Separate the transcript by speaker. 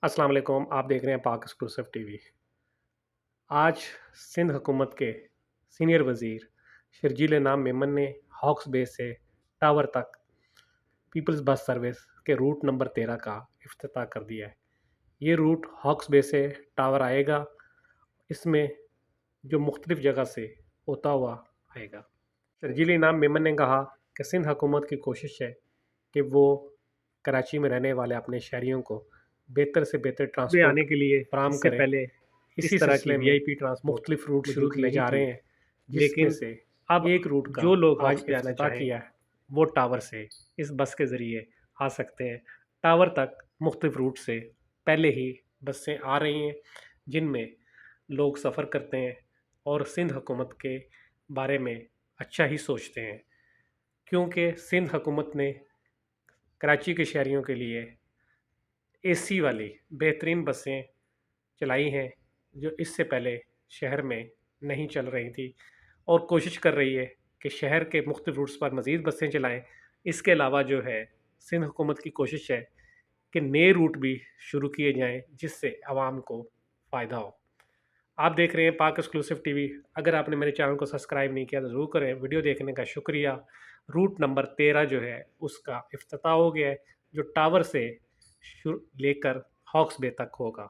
Speaker 1: السلام علیکم، آپ دیکھ رہے ہیں پاک ایکسکلوسیو ٹی وی۔ آج سندھ حکومت کے سینئر وزیر شرجیل نام میمن نے ہاکس بے سے ٹاور تک پیپلز بس سروس کے روٹ نمبر 13 کا افتتاح کر دیا ہے۔ یہ روٹ ہاکس بے سے ٹاور آئے گا، اس میں جو مختلف جگہ سے ہوتا ہوا آئے گا۔ شرجیل نام میمن نے کہا کہ سندھ حکومت کی کوشش ہے کہ وہ کراچی میں رہنے والے اپنے شہریوں کو بہتر سے بہتر ٹرانسپورٹ
Speaker 2: آنے کے لیے
Speaker 1: فراہم
Speaker 2: اس سے
Speaker 1: کریں۔
Speaker 2: پہلے
Speaker 1: اسی
Speaker 2: اس طرح کی
Speaker 1: سلسلے
Speaker 2: وی
Speaker 1: میں
Speaker 2: آئی پی ٹرانسپورٹ
Speaker 1: مختلف روٹ شروع
Speaker 2: موجود
Speaker 1: کیے
Speaker 2: نہیں
Speaker 1: جا
Speaker 2: تھی،
Speaker 1: رہے ہیں، جس میں
Speaker 2: لیکن
Speaker 1: سے
Speaker 2: اب
Speaker 1: ایک روٹ کا
Speaker 2: جو لوگ
Speaker 1: آج
Speaker 2: ہاکس پہ آنا
Speaker 1: افتتاح
Speaker 2: چاہیں
Speaker 1: کیا ہے، وہ ٹاور سے اس بس کے ذریعے آ سکتے ہیں۔ ٹاور تک مختلف روٹ سے پہلے ہی بسیں آ رہی ہیں، جن میں لوگ سفر کرتے ہیں اور سندھ حکومت کے بارے میں اچھا ہی سوچتے ہیں، کیونکہ سندھ حکومت نے کراچی کے شہریوں کے لیے اے سی والی بہترین بسیں چلائی ہیں، جو اس سے پہلے شہر میں نہیں چل رہی تھی، اور کوشش کر رہی ہے کہ شہر کے مختلف روٹس پر مزید بسیں چلائیں۔ اس کے علاوہ جو ہے سندھ حکومت کی کوشش ہے کہ نئے روٹ بھی شروع کیے جائیں، جس سے عوام کو فائدہ ہو۔ آپ دیکھ رہے ہیں پاک ایکسکلوسیو ٹی وی۔ اگر آپ نے میرے چینل کو سبسکرائب نہیں کیا تو ضرور کریں۔ ویڈیو دیکھنے کا شکریہ۔ روٹ نمبر 13 جو ہے اس کا افتتاح ہو گیا ہے، جو ٹاور سے لے کر ہاکس بے تک ہوگا۔